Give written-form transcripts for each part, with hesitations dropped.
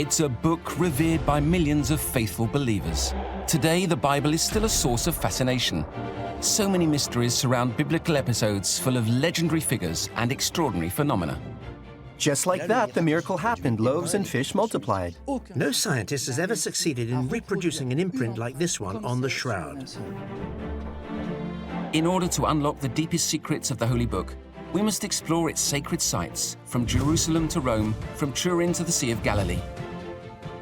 It's a book revered by millions of faithful believers. Today, the Bible is still a source of fascination. So many mysteries surround biblical episodes full of legendary figures and extraordinary phenomena. Just like that, the miracle happened. Loaves and fish multiplied. No scientist has ever succeeded in reproducing an imprint like this one on the shroud. In order to unlock the deepest secrets of the Holy Book, we must explore its sacred sites, from Jerusalem to Rome, from Turin to the Sea of Galilee.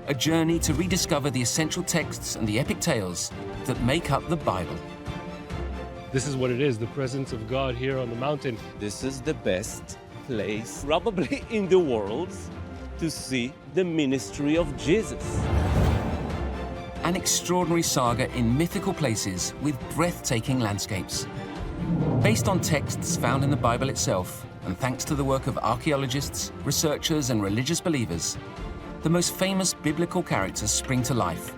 A journey to rediscover the essential texts and the epic tales that make up the Bible. This is what it is, the presence of God here on the mountain. This is the best place, probably in the world, to see the ministry of Jesus. An extraordinary saga in mythical places with breathtaking landscapes. Based on texts found in the Bible itself, and thanks to the work of archaeologists, researchers, and religious believers, the most famous biblical characters spring to life.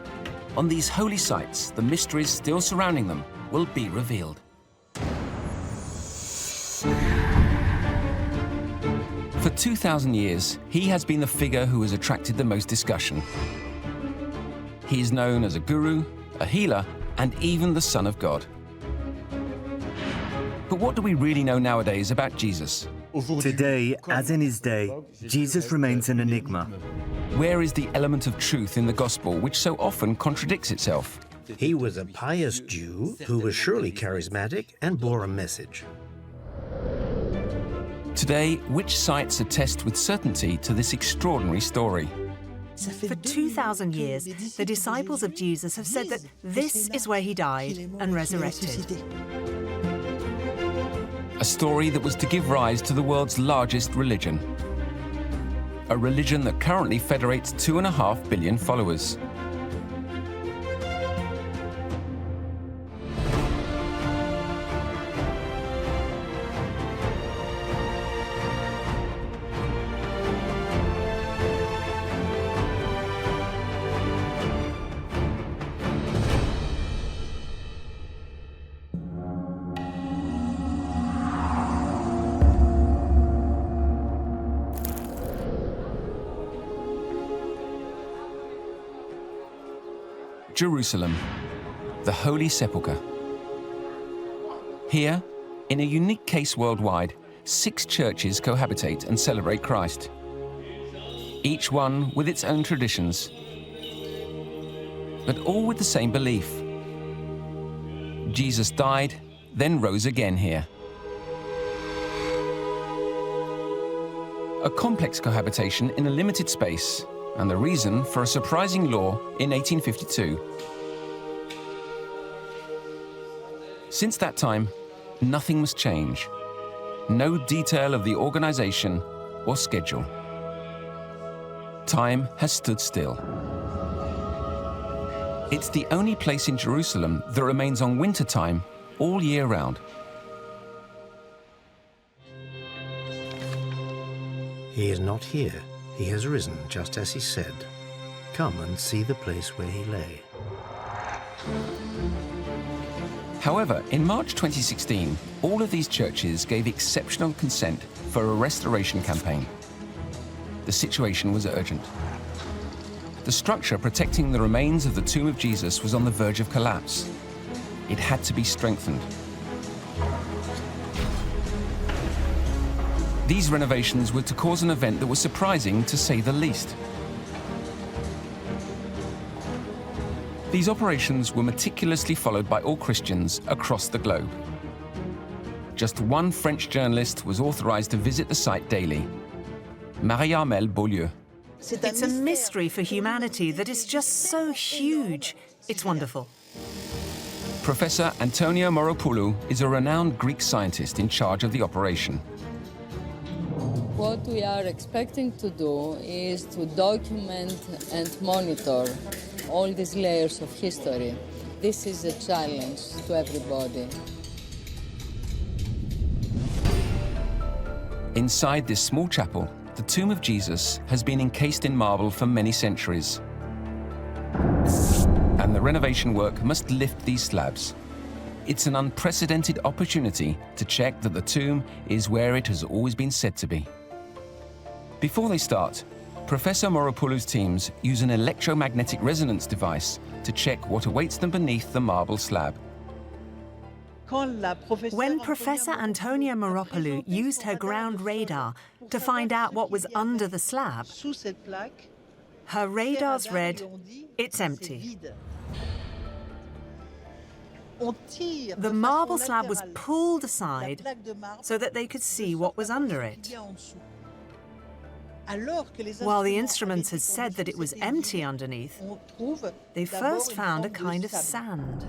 On these holy sites, the mysteries still surrounding them will be revealed. For 2,000 years, he has been the figure who has attracted the most discussion. He is known as a guru, a healer, and even the Son of God. But what do we really know nowadays about Jesus? Today, as in his day, Jesus remains an enigma. Where is the element of truth in the gospel which so often contradicts itself? He was a pious Jew who was surely charismatic and bore a message. Today, which sites attest with certainty to this extraordinary story? For 2,000 years, the disciples of Jesus have said that this is where he died and resurrected. A story that was to give rise to the world's largest religion. A religion that currently federates 2.5 billion followers. Jerusalem, the Holy Sepulchre. Here, in a unique case worldwide, 6 churches cohabitate and celebrate Christ, each one with its own traditions, but all with the same belief. Jesus died, then rose again here. A complex cohabitation in a limited space, and the reason for a surprising law in 1852. Since that time, nothing must change. No detail of the organization or schedule. Time has stood still. It's the only place in Jerusalem that remains on winter time all year round. He is not here. He has risen, just as he said. Come and see the place where he lay. However, in March 2016, all of these churches gave exceptional consent for a restoration campaign. The situation was urgent. The structure protecting the remains of the tomb of Jesus was on the verge of collapse. It had to be strengthened. These renovations were to cause an event that was surprising, to say the least. These operations were meticulously followed by all Christians across the globe. Just one French journalist was authorized to visit the site daily, Marie-Armelle Beaulieu. It's a mystery for humanity that is just so huge. It's wonderful. Professor Antonio Moropoulou is a renowned Greek scientist in charge of the operation. What we are expecting to do is to document and monitor all these layers of history. This is a challenge to everybody. Inside this small chapel, the tomb of Jesus has been encased in marble for many centuries. And the renovation work must lift these slabs. It's an unprecedented opportunity to check that the tomb is where it has always been said to be. Before they start, Professor Moropoulou's teams use an electromagnetic resonance device to check what awaits them beneath the marble slab. When Professor Antonia Moropoulos used her ground radar to find out what was under the slab, her radars read, "It's empty." The marble slab was pulled aside so that they could see what was under it. While the instruments had said that it was empty underneath, they first found a kind of sand.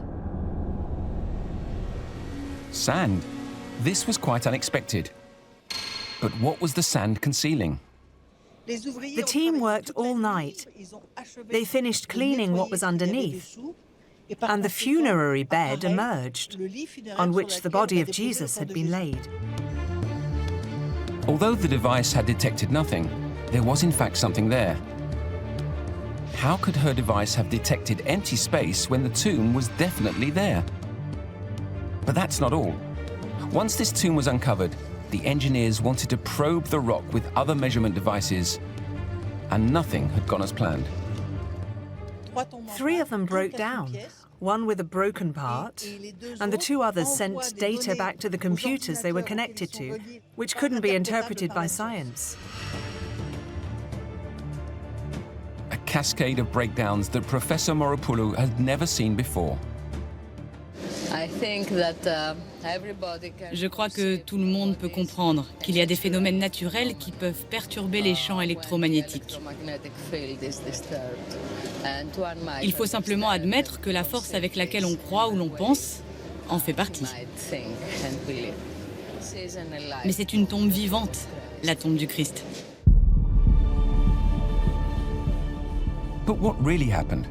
Sand? This was quite unexpected. But what was the sand concealing? The team worked all night. They finished cleaning what was underneath, and the funerary bed emerged, on which the body of Jesus had been laid. Although the device had detected nothing, there was in fact something there. How could her device have detected empty space when the tomb was definitely there? But that's not all. Once this tomb was uncovered, the engineers wanted to probe the rock with other measurement devices, and nothing had gone as planned. 3 of them broke down, one with a broken part, and the 2 others sent data back to the computers they were connected to, which couldn't be interpreted by science. A cascade of breakdowns that Professor Moropoulou had never seen before. Je crois que tout le monde peut comprendre qu'il y a des phénomènes naturels qui peuvent perturber les champs électromagnétiques. Il faut simplement admettre que la force avec laquelle on croit ou l'on pense en fait partie. Mais c'est une tombe vivante, la tombe du Christ. But what really happened?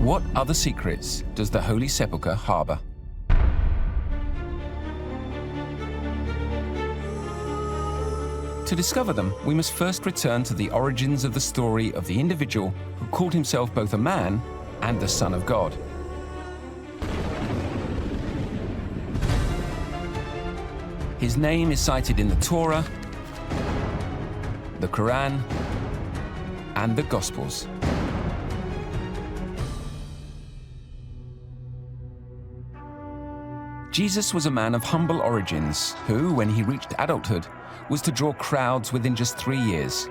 What other secrets does the Holy Sepulchre harbor? To discover them, we must first return to the origins of the story of the individual who called himself both a man and the Son of God. His name is cited in the Torah, the Quran, and the Gospels. Jesus was a man of humble origins who, when he reached adulthood, was to draw crowds within just 3 years.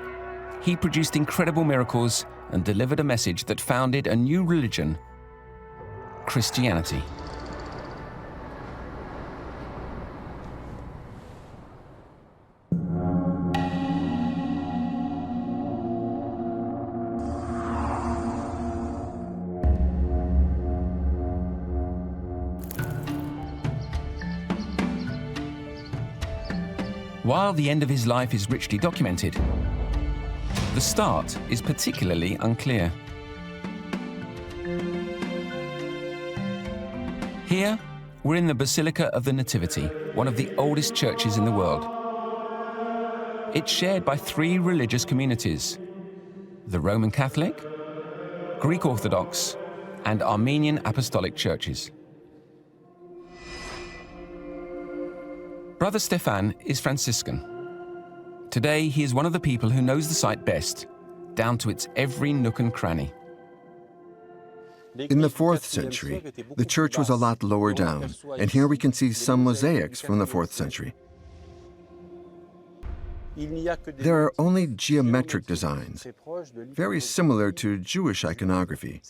He produced incredible miracles and delivered a message that founded a new religion, Christianity. While the end of his life is richly documented, the start is particularly unclear. Here, we're in the Basilica of the Nativity, one of the oldest churches in the world. It's shared by 3 religious communities: the Roman Catholic, Greek Orthodox, and Armenian Apostolic churches. Brother Stefan is Franciscan. Today, he is one of the people who knows the site best, down to its every nook and cranny. In the 4th century, the church was a lot lower down, and here we can see some mosaics from the 4th century. There are only geometric designs, very similar to Jewish iconography.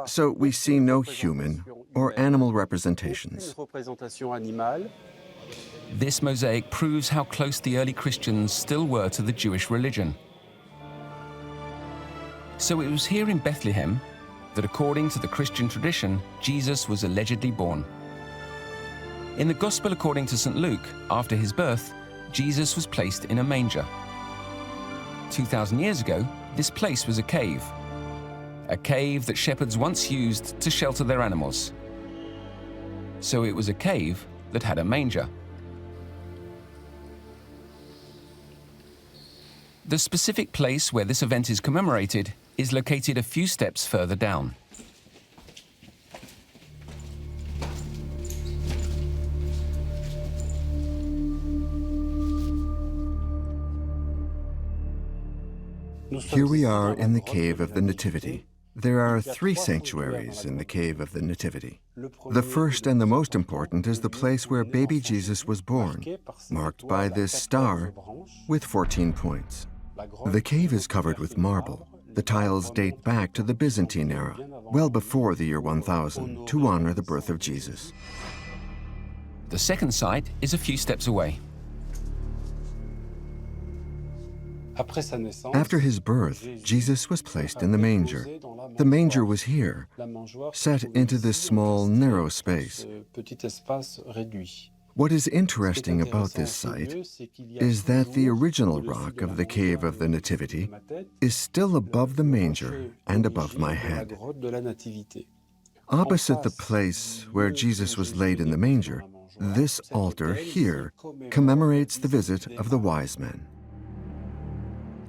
So we see no human or animal representations. This mosaic proves how close the early Christians still were to the Jewish religion. So it was here in Bethlehem that, according to the Christian tradition, Jesus was allegedly born. In the Gospel according to St. Luke, after his birth, Jesus was placed in a manger. 2,000 years ago, this place was a cave that shepherds once used to shelter their animals. So it was a cave that had a manger. The specific place where this event is commemorated is located a few steps further down. Here we are in the cave of the Nativity. There are 3 sanctuaries in the cave of the Nativity. The first and the most important is the place where baby Jesus was born, marked by this star with 14 points. The cave is covered with marble. The tiles date back to the Byzantine era, well before the year 1000, to honor the birth of Jesus. The second site is a few steps away. After his birth, Jesus was placed in the manger. The manger was here, set into this small, narrow space. What is interesting about this site is that the original rock of the cave of the Nativity is still above the manger and above my head. Opposite the place where Jesus was laid in the manger, this altar here commemorates the visit of the wise men.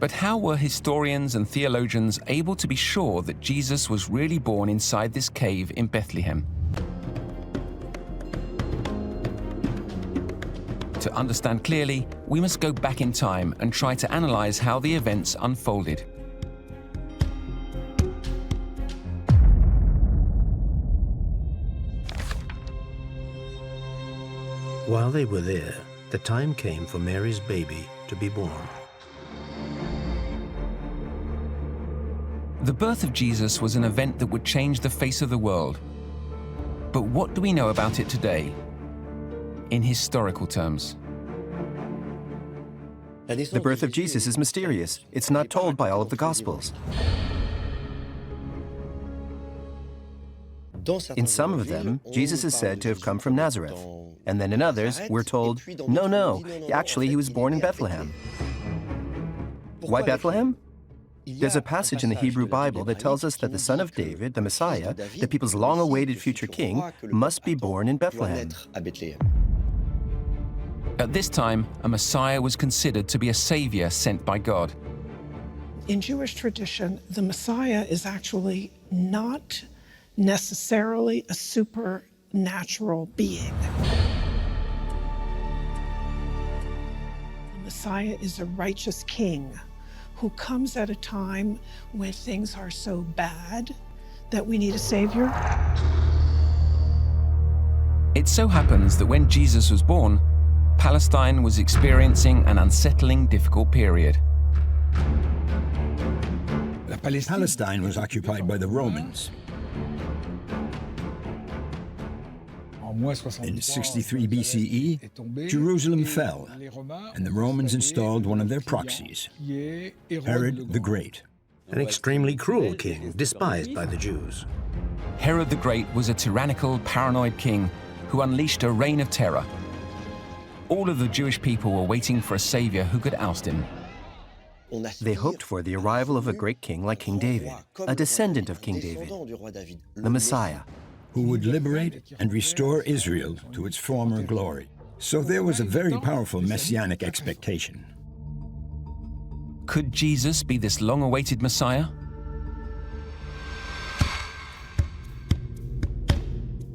But how were historians and theologians able to be sure that Jesus was really born inside this cave in Bethlehem? To understand clearly, we must go back in time and try to analyze how the events unfolded. While they were there, the time came for Mary's baby to be born. The birth of Jesus was an event that would change the face of the world. But what do we know about it today, in historical terms? The birth of Jesus is mysterious. It's not told by all of the Gospels. In some of them, Jesus is said to have come from Nazareth. And then in others, we're told, no, actually he was born in Bethlehem. Why Bethlehem? There's a passage in the Hebrew Bible that tells us that the son of David, the Messiah, the people's long-awaited future king, must be born in Bethlehem. At this time, a Messiah was considered to be a savior sent by God. In Jewish tradition, the Messiah is actually not necessarily a supernatural being. The Messiah is a righteous king who comes at a time when things are so bad that we need a savior. It so happens that when Jesus was born, Palestine was experiencing an unsettling, difficult period. Palestine was occupied by the Romans. In 63 BCE, Jerusalem fell, and the Romans installed one of their proxies, Herod the Great. An extremely cruel king, despised by the Jews. Herod the Great was a tyrannical, paranoid king who unleashed a reign of terror. All of the Jewish people were waiting for a savior who could oust him. They hoped for the arrival of a great king like King David, a descendant of King David, the Messiah, who would liberate and restore Israel to its former glory. So there was a very powerful messianic expectation. Could Jesus be this long-awaited Messiah?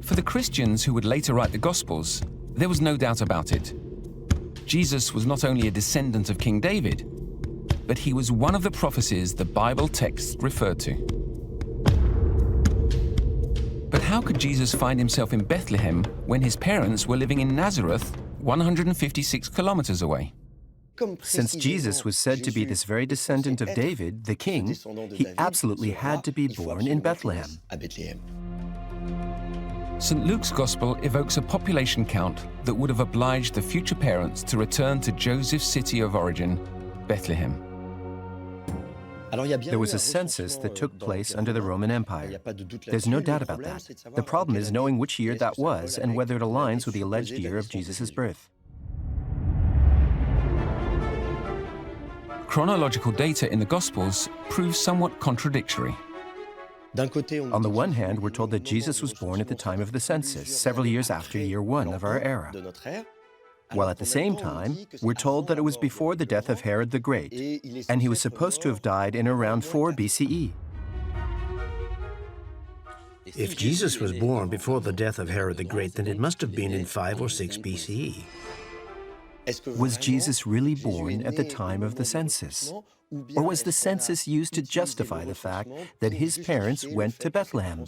For the Christians who would later write the Gospels, there was no doubt about it. Jesus was not only a descendant of King David, but he was one of the prophecies the Bible texts referred to. But how could Jesus find himself in Bethlehem when his parents were living in Nazareth, 156 kilometers away? Since Jesus was said to be this very descendant of David, the king, he absolutely had to be born in Bethlehem. St. Luke's Gospel evokes a population count that would have obliged the future parents to return to Joseph's city of origin, Bethlehem. There was a census that took place under the Roman Empire. There's no doubt about that. The problem is knowing which year that was and whether it aligns with the alleged year of Jesus' birth. Chronological data in the Gospels proves somewhat contradictory. On the one hand, we're told that Jesus was born at the time of the census, several years after year 1 of our era. While at the same time, we're told that it was before the death of Herod the Great, and he was supposed to have died in around 4 BCE. If Jesus was born before the death of Herod the Great, then it must have been in 5 or 6 BCE. Was Jesus really born at the time of the census? Or was the census used to justify the fact that his parents went to Bethlehem?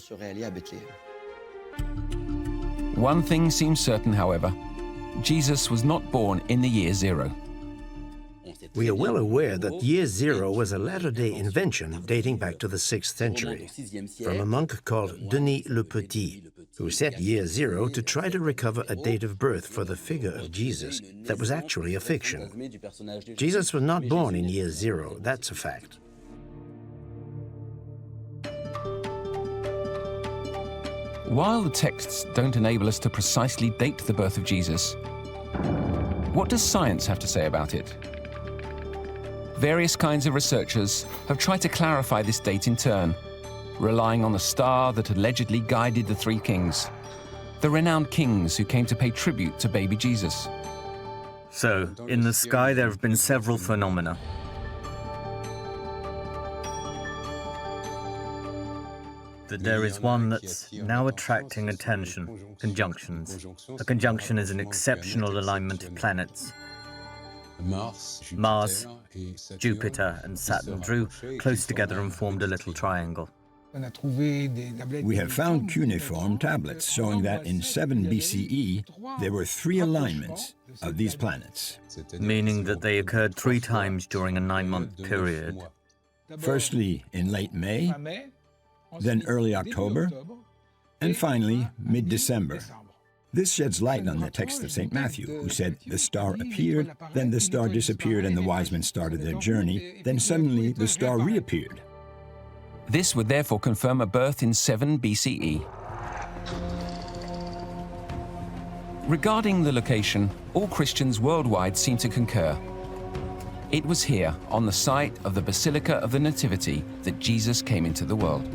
One thing seems certain, however. Jesus was not born in the year zero. We are well aware that year zero was a latter-day invention dating back to the 6th century, from a monk called Denis le Petit, who set year zero to try to recover a date of birth for the figure of Jesus that was actually a fiction. Jesus was not born in year zero, that's a fact. While the texts don't enable us to precisely date the birth of Jesus, what does science have to say about it? Various kinds of researchers have tried to clarify this date in turn, relying on the star that allegedly guided the three kings, the renowned kings who came to pay tribute to baby Jesus. So, in the sky there have been several phenomena. But there is one that's now attracting attention: conjunctions. A conjunction is an exceptional alignment of planets. Mars, Jupiter, and Saturn drew close together and formed a little triangle. We have found cuneiform tablets showing that in 7 BCE there were 3 alignments of these planets. Meaning that they occurred 3 times during a 9-month period. Firstly in late May, then early October, and finally mid-December. This sheds light on the text of St. Matthew, who said, "The star appeared, then the star disappeared, and the wise men started their journey. Then suddenly the star reappeared." This would therefore confirm a birth in 7 BCE. Regarding the location, all Christians worldwide seem to concur. It was here, on the site of the Basilica of the Nativity, that Jesus came into the world.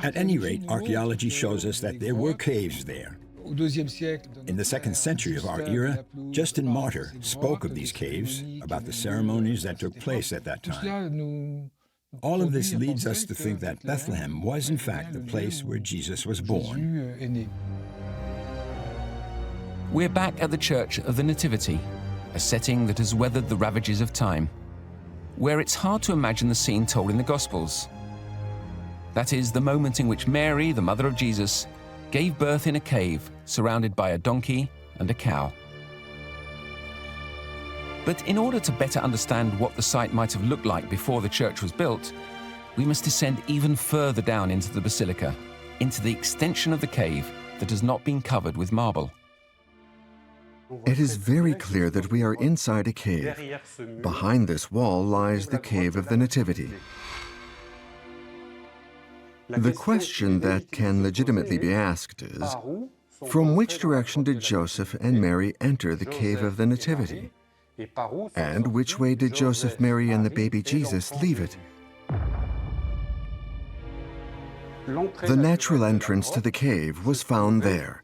At any rate, archaeology shows us that there were caves there. In the 2nd century of our era, Justin Martyr spoke of these caves, about the ceremonies that took place at that time. All of this leads us to think that Bethlehem was in fact the place where Jesus was born. We're back at the Church of the Nativity, a setting that has weathered the ravages of time, where it's hard to imagine the scene told in the Gospels. That is, the moment in which Mary, the mother of Jesus, gave birth in a cave surrounded by a donkey and a cow. But in order to better understand what the site might have looked like before the church was built, we must descend even further down into the basilica, into the extension of the cave that has not been covered with marble. It is very clear that we are inside a cave. Behind this wall lies the cave of the Nativity. The question that can legitimately be asked is, from which direction did Joseph and Mary enter the cave of the Nativity? And which way did Joseph, Mary, and the baby Jesus leave it? The natural entrance to the cave was found there,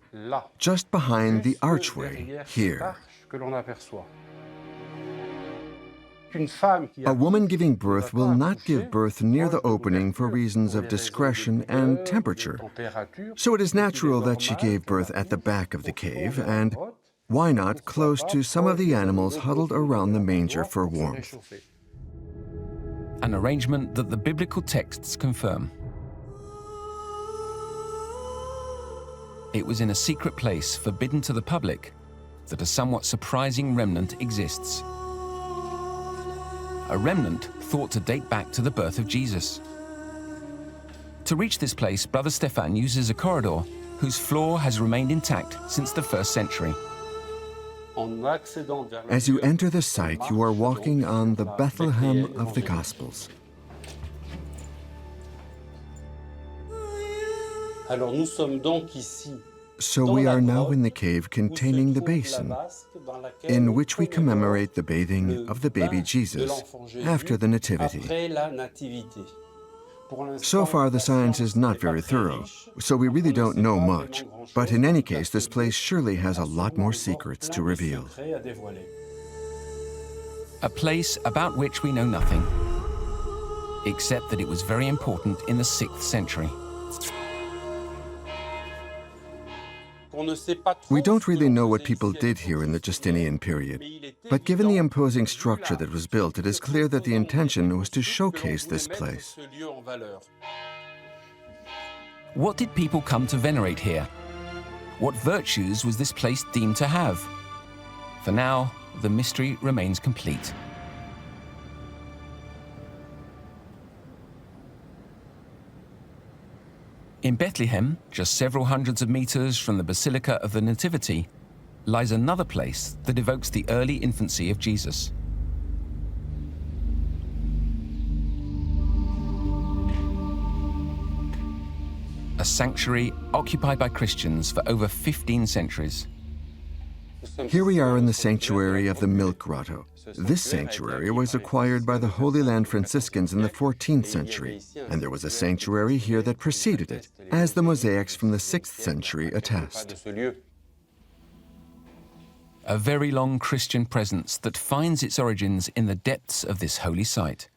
just behind the archway here. A woman giving birth will not give birth near the opening for reasons of discretion and temperature. So it is natural that she gave birth at the back of the cave, and why not close to some of the animals huddled around the manger for warmth? An arrangement that the biblical texts confirm. It was in a secret place forbidden to the public that a somewhat surprising remnant exists. A remnant thought to date back to the birth of Jesus. To reach this place, Brother Stéphane uses a corridor whose floor has remained intact since the 1st century. As you enter the site, you are walking on the Bethlehem of the Gospels. So we are now in the cave containing the basin, in which we commemorate the bathing of the baby Jesus after the Nativity. So far, the science is not very thorough, so we really don't know much. But in any case, this place surely has a lot more secrets to reveal. A place about which we know nothing, except that it was very important in the 6th century. We don't really know what people did here in the Justinian period, but given the imposing structure that was built, it is clear that the intention was to showcase this place. What did people come to venerate here? What virtues was this place deemed to have? For now, the mystery remains complete. In Bethlehem, just several hundreds of meters from the Basilica of the Nativity, lies another place that evokes the early infancy of Jesus. A sanctuary occupied by Christians for over 15 centuries. Here we are in the sanctuary of the Milk Grotto. This sanctuary was acquired by the Holy Land Franciscans in the 14th century, and there was a sanctuary here that preceded it, as the mosaics from the 6th century attest. A very long Christian presence that finds its origins in the depths of this holy site.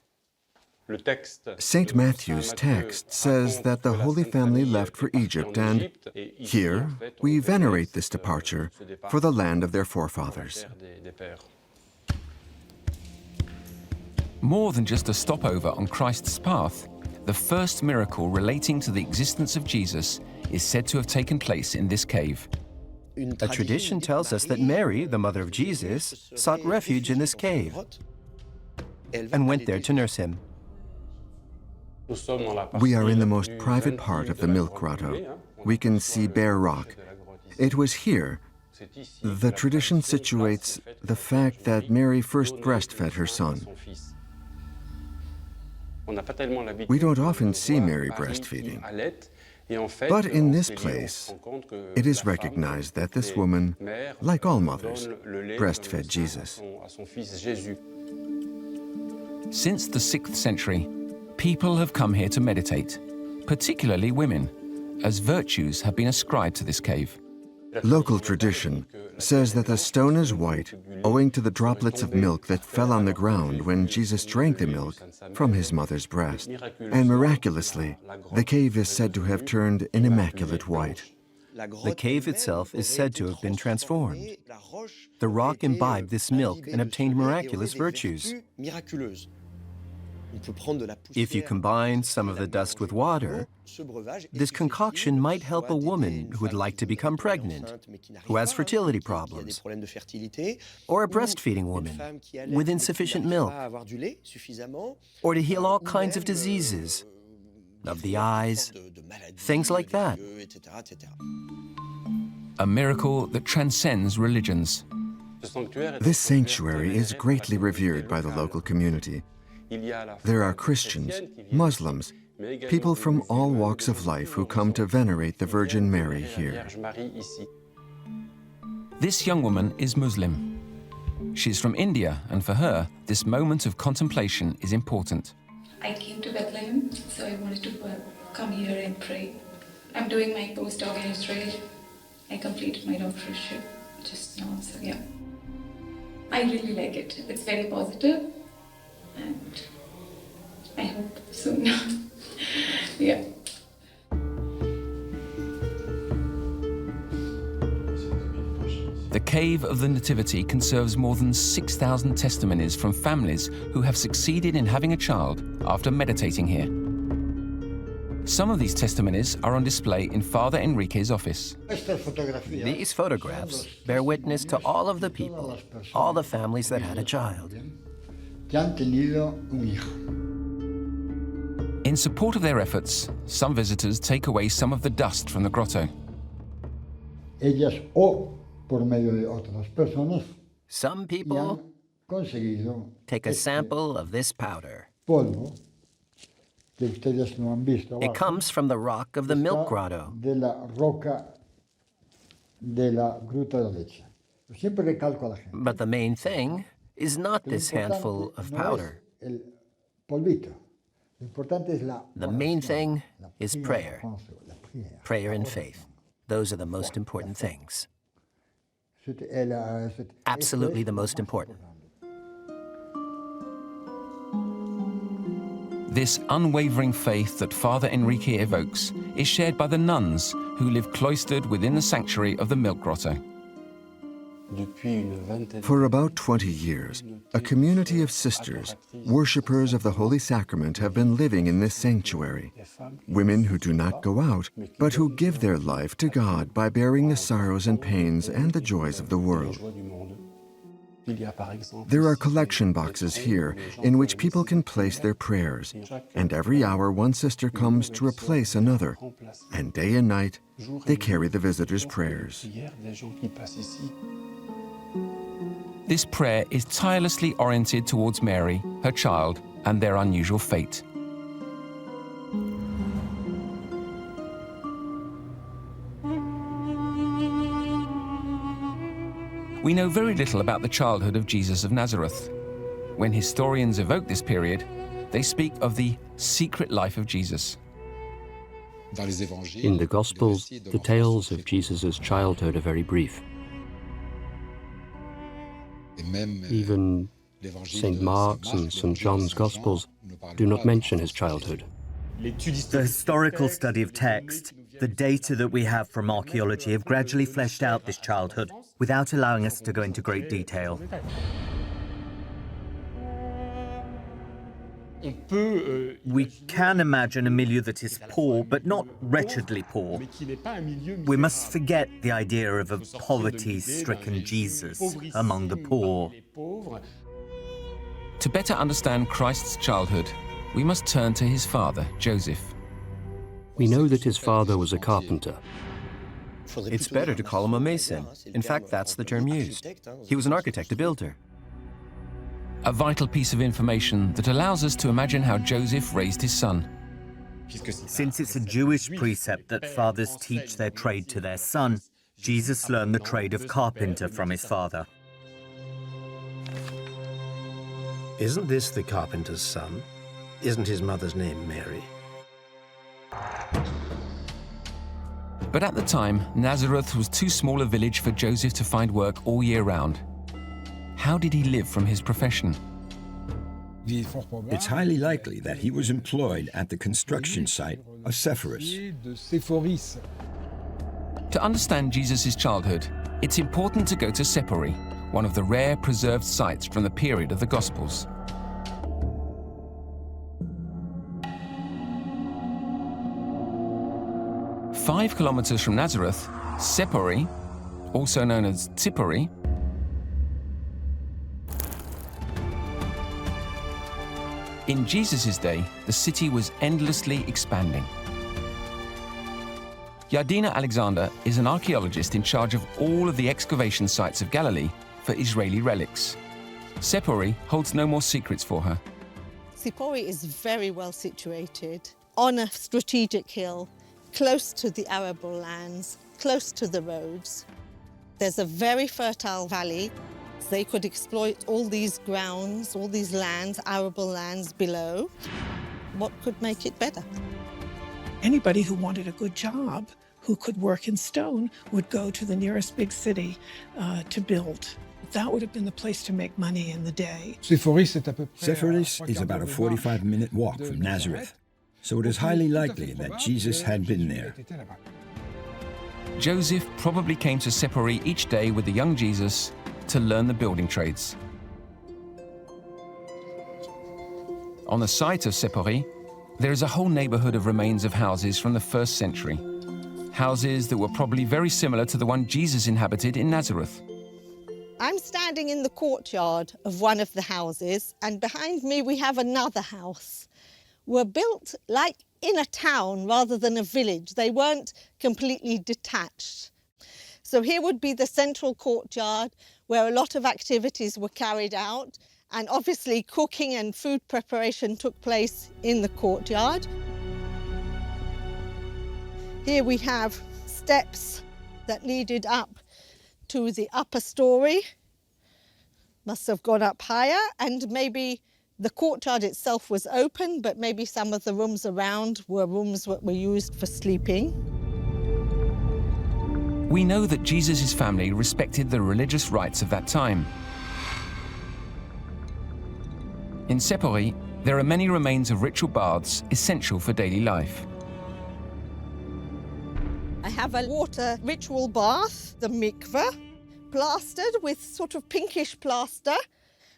St. Matthew's text says that the Holy Family left for Egypt, and here we venerate this departure for the land of their forefathers. More than just a stopover on Christ's path, the first miracle relating to the existence of Jesus is said to have taken place in this cave. A tradition tells us that Mary, the mother of Jesus, sought refuge in this cave and went there to nurse him. We are in the most private part of the Milk Grotto. We can see bare rock. It was here. The tradition situates the fact that Mary first breastfed her son. We don't often see Mary breastfeeding. But in this place, it is recognized that this woman, like all mothers, breastfed Jesus. Since the 6th century, people have come here to meditate, particularly women, as virtues have been ascribed to this cave. Local tradition says that the stone is white owing to the droplets of milk that fell on the ground when Jesus drank the milk from his mother's breast. And miraculously, the cave is said to have turned an immaculate white. The cave itself is said to have been transformed. The rock imbibed this milk and obtained miraculous virtues. If you combine some of the dust with water, this concoction might help a woman who would like to become pregnant, who has fertility problems, or a breastfeeding woman with insufficient milk, or to heal all kinds of diseases of the eyes, things like that. A miracle that transcends religions. This sanctuary is greatly revered by the local community. There are Christians, Muslims, people from all walks of life who come to venerate the Virgin Mary here. This young woman is Muslim. She's from India, and for her, this moment of contemplation is important. I came to Bethlehem, so I wanted to come here and pray. I'm doing my postdoc in Israel. I completed my doctorship just now, so yeah. I really like it. It's very positive, and I hope soon. Yeah. The Cave of the Nativity conserves more than 6,000 testimonies from families who have succeeded in having a child after meditating here. Some of these testimonies are on display in Father Enrique's office. These photographs bear witness to all of the people, all the families that had a child. In support of their efforts, some visitors take away some of the dust from the grotto. Some people take a sample of this powder. It comes from the rock of the Milk Grotto. But the main thing is not this handful of powder. The main thing is prayer. Prayer and faith. Those are the most important things. Absolutely the most important. This unwavering faith that Father Enrique evokes is shared by the nuns who live cloistered within the sanctuary of the Milk Grotto. For about 20 years, a community of sisters, worshippers of the Holy Sacrament, have been living in this sanctuary. Women who do not go out, but who give their life to God by bearing the sorrows and pains and the joys of the world. There are collection boxes here in which people can place their prayers, and every hour one sister comes to replace another, and day and night they carry the visitors' prayers. This prayer is tirelessly oriented towards Mary, her child, and their unusual fate. We know very little about the childhood of Jesus of Nazareth. When historians evoke this period, they speak of the secret life of Jesus. In the Gospels, the tales of Jesus' childhood are very brief. Even St. Mark's and St. John's Gospels do not mention his childhood. The historical study of text, the data that we have from archaeology have gradually fleshed out this childhood without allowing us to go into great detail. We can imagine a milieu that is poor, but not wretchedly poor. We must forget the idea of a poverty-stricken Jesus among the poor. To better understand Christ's childhood, we must turn to his father, Joseph. We know that his father was a carpenter. It's better to call him a mason. In fact, that's the term used. He was an architect, a builder. A vital piece of information that allows us to imagine how Joseph raised his son. Since it's a Jewish precept that fathers teach their trade to their son, Jesus learned the trade of carpenter from his father. Isn't this the carpenter's son? Isn't his mother's name Mary? But at the time, Nazareth was too small a village for Joseph to find work all year round. How did he live from his profession? It's highly likely that he was employed at the construction site of Sepphoris. To understand Jesus' childhood, it's important to go to Sepulchre, one of the rare preserved sites from the period of the Gospels. Five kilometers from Nazareth, Sepulchre, also known as Tipuri, in Jesus' day, the city was endlessly expanding. Yadina Alexander is an archaeologist in charge of all of the excavation sites of Galilee for Israeli relics. Sepulchre holds no more secrets for her. Sepulchre is very well situated on a strategic hill, close to the arable lands, close to the roads. There's a very fertile valley. They could exploit all these grounds, all these lands, arable lands below. What could make it better? Anybody who wanted a good job, who could work in stone, would go to the nearest big city to build. That would have been the place to make money in the day. Sepphoris is about a 45-minute walk from Nazareth, so it is highly likely that Jesus had been there. Joseph probably came to Sepulchre each day with the young Jesus to learn the building trades. On the site of Sepulchre, there is a whole neighborhood of remains of houses from the 1st century. Houses that were probably very similar to the one Jesus inhabited in Nazareth. I'm standing in the courtyard of one of the houses, and behind me we have another house. Were built like in a town rather than a village. They weren't completely detached. So here would be the central courtyard where a lot of activities were carried out, and obviously cooking and food preparation took place in the courtyard. Here we have steps that leaded up to the upper story. Must have gone up higher, and maybe the courtyard itself was open, but maybe some of the rooms around were rooms that were used for sleeping. We know that Jesus' family respected the religious rites of that time. In Sepulchre, There are many remains of ritual baths essential for daily life. I have a water ritual bath, the mikveh, plastered with sort of pinkish plaster,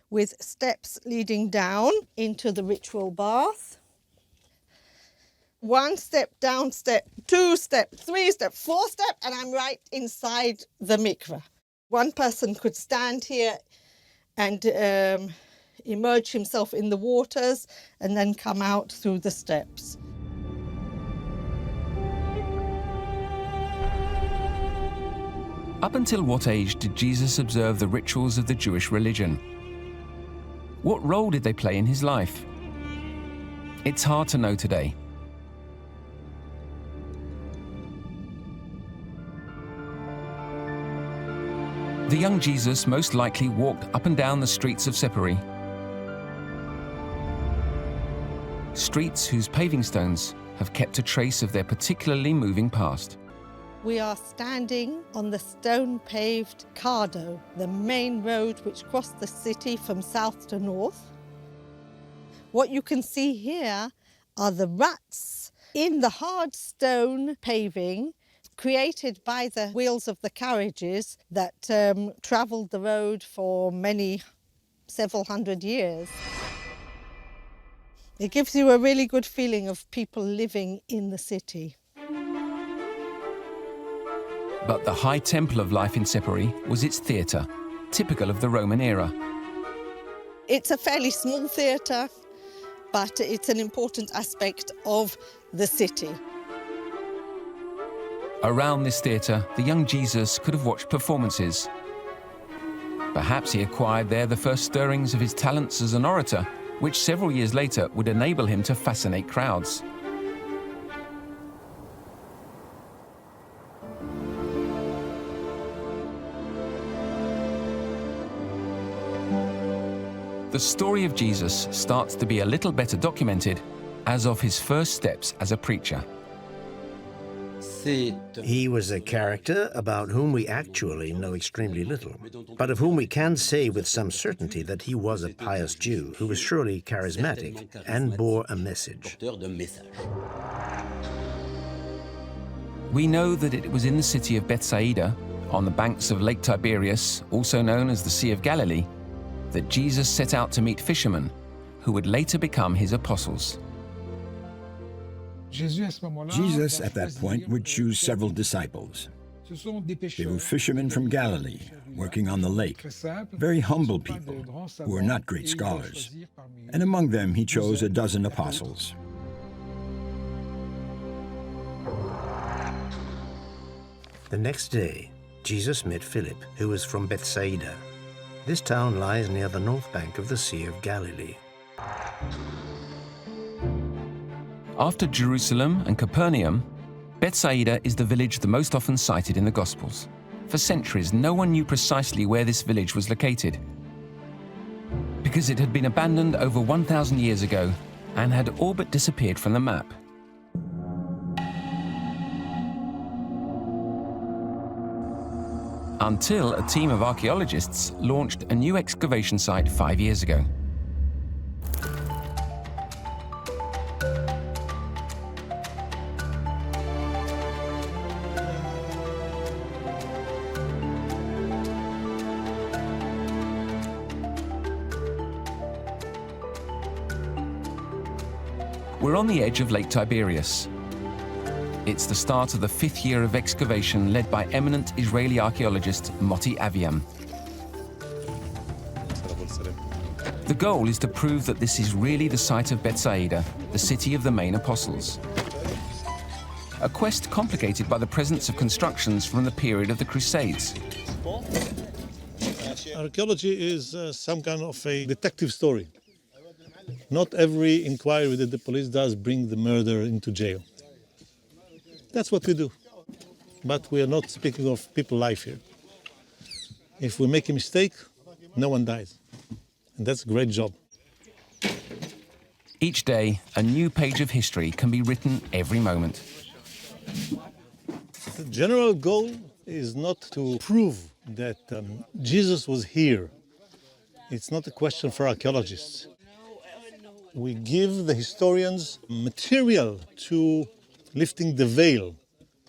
with steps leading down into the ritual bath. 1 step, down step, 2 step, 3 step, 4 step, and I'm right inside the mikveh. One person could stand here and immerse himself in the waters and then come out through the steps. Up until what age did Jesus observe the rituals of the Jewish religion? What role did they play in his life? It's hard to know today. The young Jesus most likely walked up and down the streets of Sepulchre, streets whose paving stones have kept a trace of their particularly moving past. We are standing on the stone-paved Grotto, the main road which crossed the city from south to north. What you can see here are the ruts in the hard stone paving created by the wheels of the carriages that travelled the road for several hundred years. It gives you a really good feeling of people living in the city. But the high temple of life in Sepulchre was its theatre, typical of the Roman era. It's a fairly small theatre, but it's an important aspect of the city. Around this theatre, the young Jesus could have watched performances. Perhaps he acquired there the first stirrings of his talents as an orator, which several years later would enable him to fascinate crowds. The story of Jesus starts to be a little better documented as of his first steps as a preacher. He was a character about whom we actually know extremely little, but of whom we can say with some certainty that he was a pious Jew who was surely charismatic and bore a message. We know that it was in the city of Bethsaida, on the banks of Lake Tiberias, also known as the Sea of Galilee, that Jesus set out to meet fishermen who would later become his apostles. Jesus, at that point, would choose several disciples. They were fishermen from Galilee, working on the lake, very humble people who were not great scholars. And among them, he chose a dozen apostles. The next day, Jesus met Philip, who was from Bethsaida. This town lies near the north bank of the Sea of Galilee. After Jerusalem and Capernaum, Bethsaida is the village the most often cited in the Gospels. For centuries, no one knew precisely where this village was located, because it had been abandoned over 1,000 years ago and had all but disappeared from the map. Until a team of archaeologists launched a new excavation site 5 years ago. We're on the edge of Lake Tiberias. It's the start of the 5th year of excavation led by eminent Israeli archaeologist Moti Aviam. The goal is to prove that this is really the site of Bethsaida, the city of the main apostles. A quest complicated by the presence of constructions from the period of the Crusades. Archaeology is some kind of a detective story. Not every inquiry that the police does brings the murderer into jail. That's what we do. But we are not speaking of people's life here. If we make a mistake, no one dies. And that's a great job. Each day, a new page of history can be written every moment. The general goal is not to prove that Jesus was here. It's not a question for archaeologists. we give the historians material to lifting the veil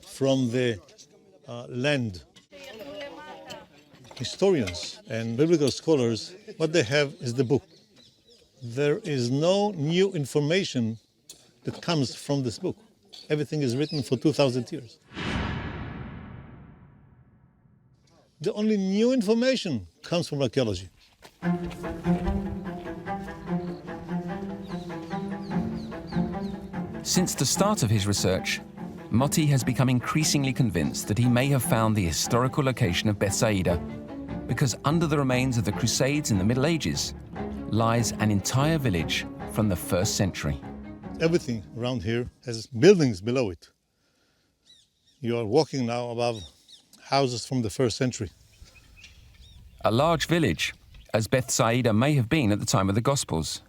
from the land. Historians and biblical scholars, what they have is the book. There is no new information that comes from this book. Everything is written for 2,000 years. The only new information comes from archaeology. Since the start of his research, Motti has become increasingly convinced that he may have found the historical location of Bethsaida, because under the remains of the Crusades in the Middle Ages lies an entire village from the 1st century. Everything around here has buildings below it. You are walking now above houses from the 1st century. A large village, as Bethsaida may have been at the time of the Gospels.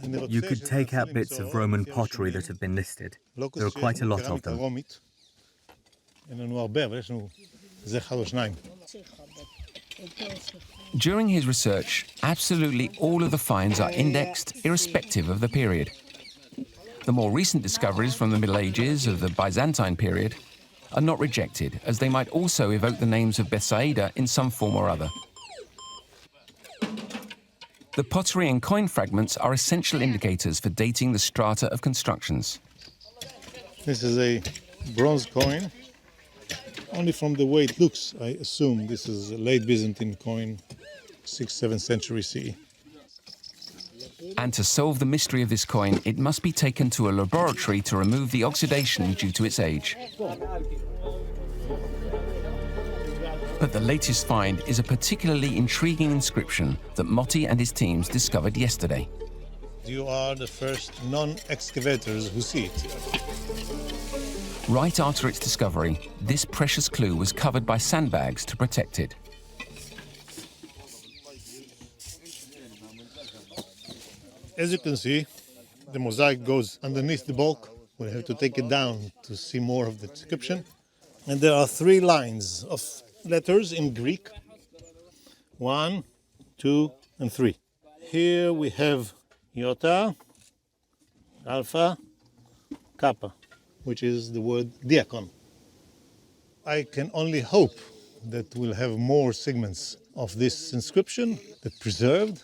You could take out bits of Roman pottery that have been listed. There are quite a lot of them. During his research, absolutely all of the finds are indexed irrespective of the period. The more recent discoveries from the Middle Ages of the Byzantine period are not rejected, as they might also evoke the names of Bethsaida in some form or other. The pottery and coin fragments are essential indicators for dating the strata of constructions. This is a bronze coin. Only from the way it looks, I assume this is a late Byzantine coin, 6th, 7th century CE. And to solve the mystery of this coin, it must be taken to a laboratory to remove the oxidation due to its age. But the latest find is a particularly intriguing inscription that Motti and his teams discovered yesterday. You are the first non-excavators who see it. Right after its discovery, this precious clue was covered by sandbags to protect it. As you can see, the mosaic goes underneath the bulk. We'll have to take it down to see more of the inscription. And there are 3 lines of letters in Greek. 1, 2, and 3. Here we have iota, alpha, kappa, which is the word diakon. I can only hope that we'll have more segments of this inscription that preserved,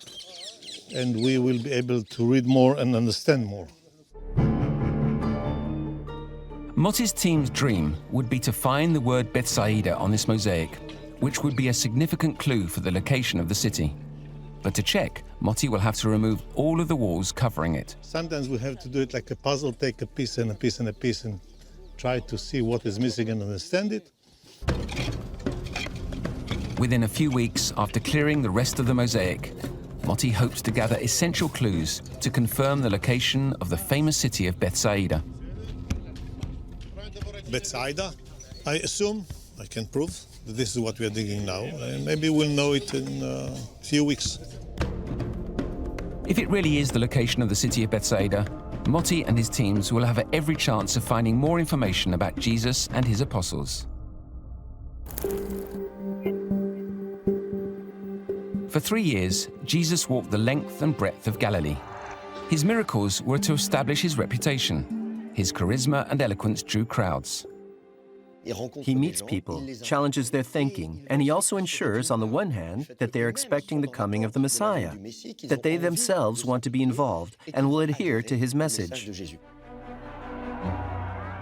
and we will be able to read more and understand more. Motti's team's dream would be to find the word Bethsaida on this mosaic, which would be a significant clue for the location of the city. But to check, Motti will have to remove all of the walls covering it. Sometimes we have to do it like a puzzle, take a piece and a piece and a piece and try to see what is missing and understand it. Within a few weeks, after clearing the rest of the mosaic, Motti hopes to gather essential clues to confirm the location of the famous city of Bethsaida. Bethsaida, I assume, I can prove, that this is what we are digging now, and maybe we'll know it in a few weeks. If it really is the location of the city of Bethsaida, Motti and his teams will have every chance of finding more information about Jesus and his apostles. For 3 years, Jesus walked the length and breadth of Galilee. His miracles were to establish his reputation. His charisma and eloquence drew crowds. He meets people, challenges their thinking, and he also ensures, on the one hand, that they are expecting the coming of the Messiah, that they themselves want to be involved and will adhere to his message.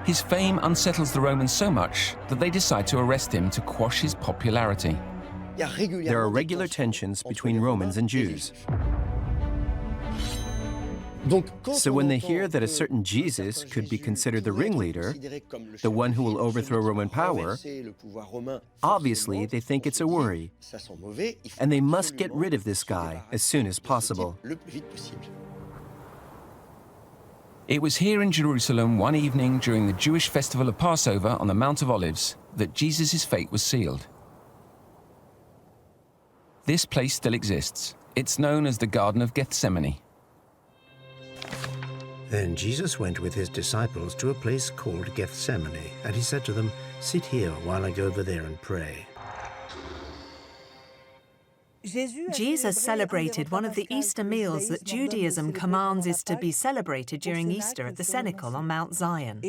His fame unsettles the Romans so much that they decide to arrest him to quash his popularity. There are regular tensions between Romans and Jews. So when they hear that a certain Jesus could be considered the ringleader, the one who will overthrow Roman power, obviously they think it's a worry, and they must get rid of this guy as soon as possible. It was here in Jerusalem one evening during the Jewish festival of Passover on the Mount of Olives that Jesus' fate was sealed. This place still exists. It's known as the Garden of Gethsemane. Then Jesus went with his disciples to a place called Gethsemane, and he said to them, "Sit here while I go over there and pray." Jesus celebrated one of the Easter meals that Judaism commands is to be celebrated during Easter at the cenacle on Mount Zion.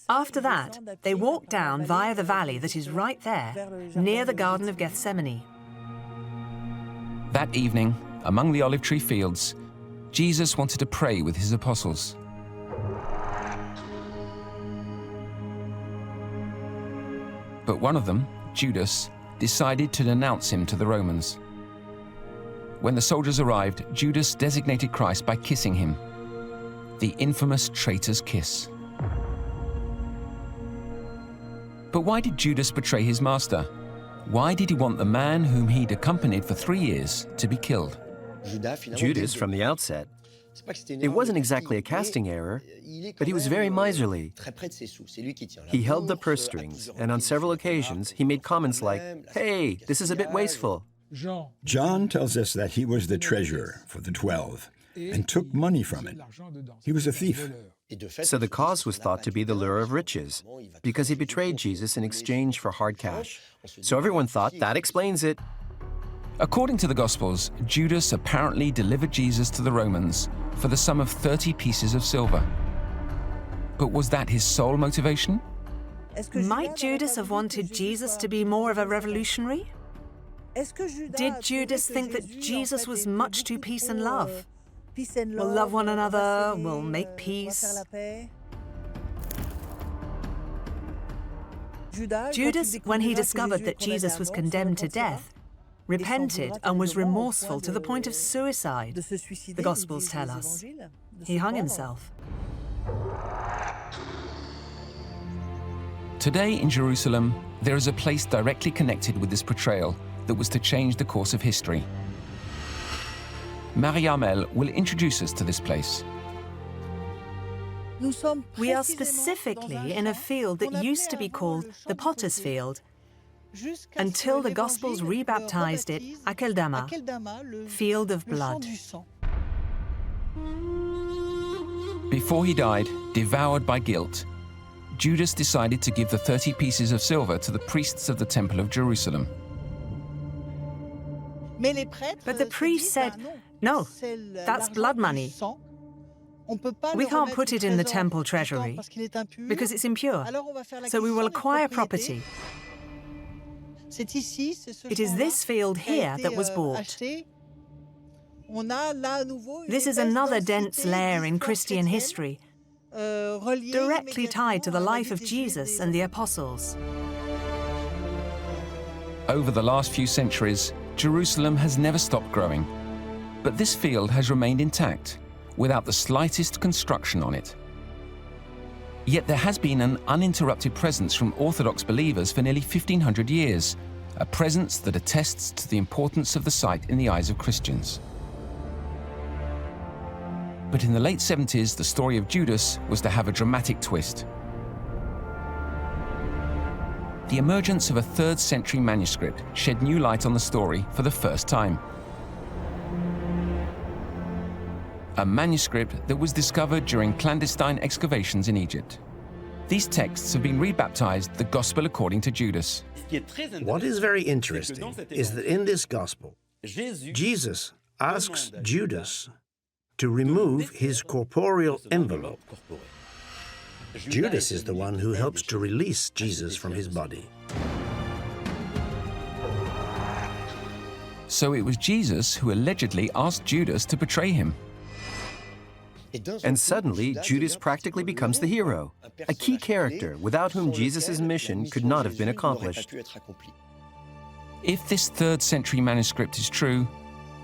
After that, they walked down via the valley that is right there, near the Garden of Gethsemane. That evening, among the olive tree fields, Jesus wanted to pray with his apostles. But one of them, Judas, decided to denounce him to the Romans. When the soldiers arrived, Judas designated Christ by kissing him. The infamous traitor's kiss. But why did Judas betray his master? Why did he want the man whom he'd accompanied for 3 years to be killed? Judas, from the outset, it wasn't exactly a casting error, but he was very miserly. He held the purse strings, and on several occasions he made comments like, "Hey, this is a bit wasteful." John tells us that he was the treasurer for the 12 and took money from it. He was a thief. So the cause was thought to be the lure of riches, because he betrayed Jesus in exchange for hard cash. So everyone thought that explains it. According to the Gospels, Judas apparently delivered Jesus to the Romans for the sum of 30 pieces of silver. But was that his sole motivation? Might Judas have wanted Jesus to be more of a revolutionary? Did Judas think that Jesus was much too peace and love? We'll love one another, we'll make peace. Judas, when he discovered that Jesus was condemned to death, repented and was remorseful to the point of suicide, the Gospels tell us. He hung himself. Today in Jerusalem, there is a place directly connected with this betrayal that was to change the course of history. Marie-Armelle will introduce us to this place. We are specifically in a field that used to be called the Potter's Field, until the Gospels rebaptized it Akeldama, Field of Blood. Before he died, devoured by guilt, Judas decided to give the 30 pieces of silver to the priests of the Temple of Jerusalem. But the priest said, "No, that's blood money. We can't put it in the temple treasury because it's impure, so we will acquire property. It is this field here that was bought." This is another dense layer in Christian history, directly tied to the life of Jesus and the apostles. Over the last few centuries, Jerusalem has never stopped growing, but this field has remained intact, without the slightest construction on it. Yet there has been an uninterrupted presence from Orthodox believers for nearly 1,500 years, a presence that attests to the importance of the site in the eyes of Christians. But in the late 70s, the story of Judas was to have a dramatic twist. The emergence of a 3rd century manuscript shed new light on the story for the first time. A manuscript that was discovered during clandestine excavations in Egypt. These texts have been rebaptized the Gospel according to Judas. What is very interesting is that in this Gospel, Jesus asks Judas to remove his corporeal envelope. Judas is the one who helps to release Jesus from his body. So it was Jesus who allegedly asked Judas to betray him. And suddenly, Judas practically becomes the hero, a key character without whom Jesus' mission could not have been accomplished. If this 3rd century manuscript is true,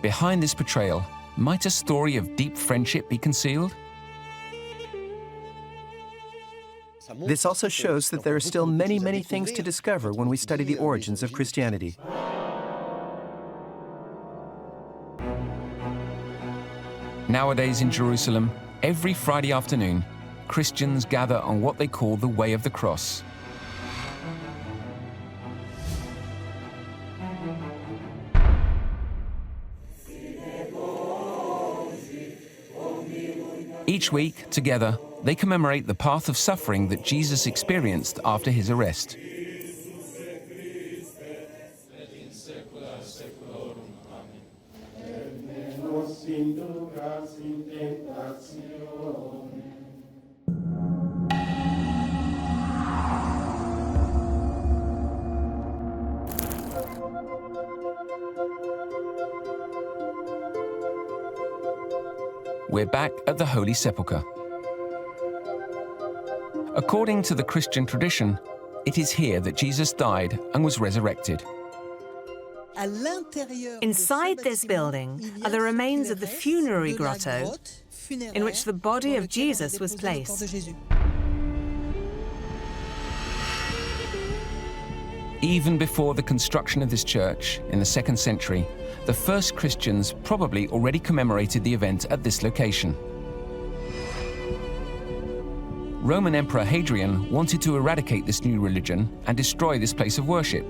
behind this betrayal, might a story of deep friendship be concealed? This also shows that there are still many, many things to discover when we study the origins of Christianity. Nowadays in Jerusalem, every Friday afternoon, Christians gather on what they call the Way of the Cross. Each week, together, they commemorate the path of suffering that Jesus experienced after his arrest. We're back at the Holy Sepulchre. According to the Christian tradition, it is here that Jesus died and was resurrected. Inside this building are the remains of the funerary grotto in which the body of Jesus was placed. Even before the construction of this church in the 2nd century, the first Christians probably already commemorated the event at this location. Roman Emperor Hadrian wanted to eradicate this new religion and destroy this place of worship.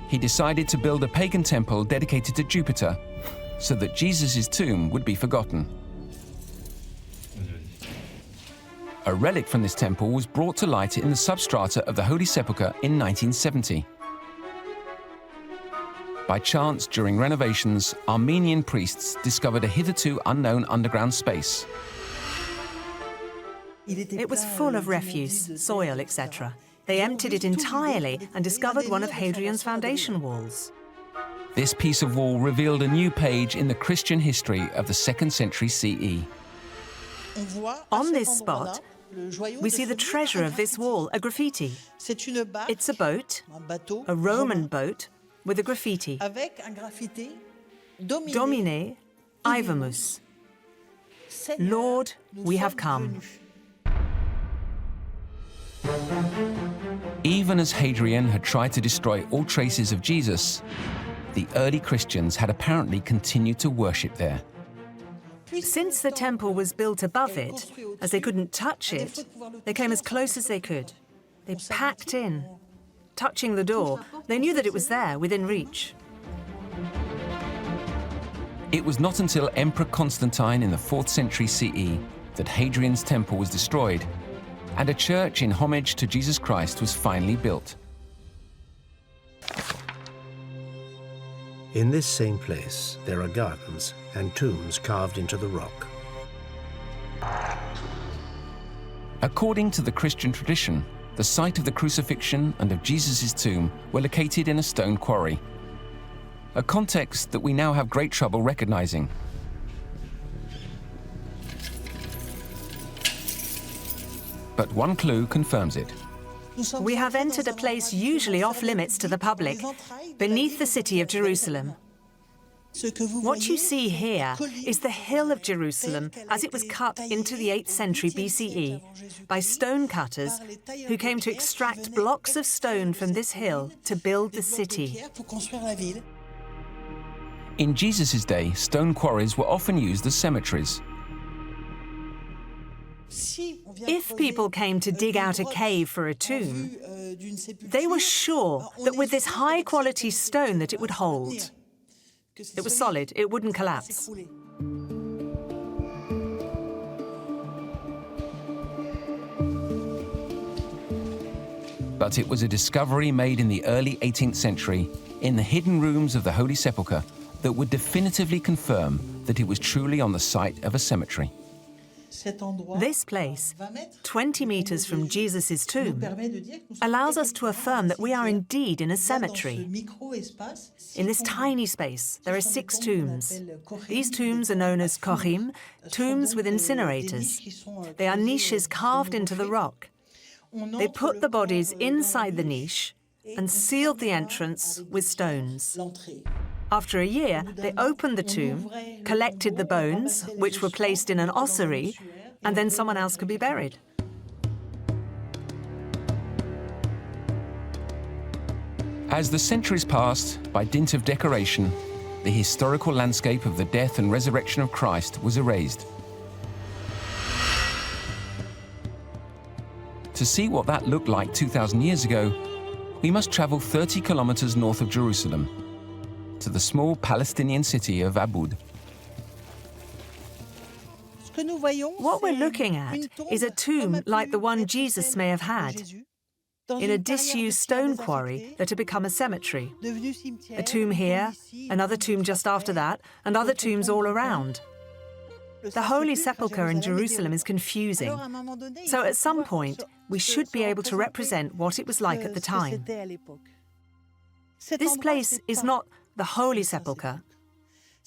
He decided to build a pagan temple dedicated to Jupiter so that Jesus' tomb would be forgotten. A relic from this temple was brought to light in the substrata of the Holy Sepulchre in 1970. By chance, during renovations, Armenian priests discovered a hitherto unknown underground space. It was full of refuse, soil, etc. They emptied it entirely and discovered one of Hadrian's foundation walls. This piece of wall revealed a new page in the Christian history of the 2nd century CE. On this spot, we see the treasure of this wall, a graffiti. It's a boat, a Roman boat, with a graffiti. Domine, Ivamus. Lord, we have come. Even as Hadrian had tried to destroy all traces of Jesus, the early Christians had apparently continued to worship there. Since the temple was built above it, as they couldn't touch it, they came as close as they could. They packed in. Touching the door, they knew that it was there, within reach. It was not until Emperor Constantine in the 4th century CE that Hadrian's temple was destroyed and a church in homage to Jesus Christ was finally built. In this same place, there are gardens and tombs carved into the rock. According to the Christian tradition, the site of the crucifixion and of Jesus' tomb were located in a stone quarry, a context that we now have great trouble recognizing. But one clue confirms it. We have entered a place usually off-limits to the public, beneath the city of Jerusalem. What you see here is the hill of Jerusalem as it was cut into the 8th century BCE by stone cutters who came to extract blocks of stone from this hill to build the city. In Jesus' day, stone quarries were often used as cemeteries. If people came to dig out a cave for a tomb, they were sure that with this high-quality stone that it would hold. It was solid, it wouldn't collapse. But it was a discovery made in the early 18th century in the hidden rooms of the Holy Sepulchre that would definitively confirm that it was truly on the site of a cemetery. This place, 20 meters from Jesus' tomb, allows us to affirm that we are indeed in a cemetery. In this tiny space, there are 6 tombs. These tombs are known as korim, tombs with incinerators. They are niches carved into the rock. They put the bodies inside the niche and sealed the entrance with stones. After a year, they opened the tomb, collected the bones, which were placed in an ossuary, and then someone else could be buried. As the centuries passed, by dint of decoration, the historical landscape of the death and resurrection of Christ was erased. To see what that looked like 2,000 years ago, we must travel 30 kilometers north of Jerusalem, to the small Palestinian city of Abud. What we're looking at is a tomb like the one Jesus may have had. in a disused stone quarry that had become a cemetery. A tomb here, another tomb just after that, and other tombs all around. The Holy Sepulchre in Jerusalem is confusing, so at some point we should be able to represent what it was like at the time. This place is not the Holy Sepulchre.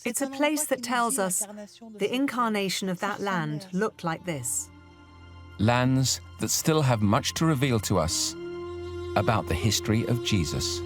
It's a place that tells us the incarnation of that land looked like this. Lands that still have much to reveal to us about the history of Jesus.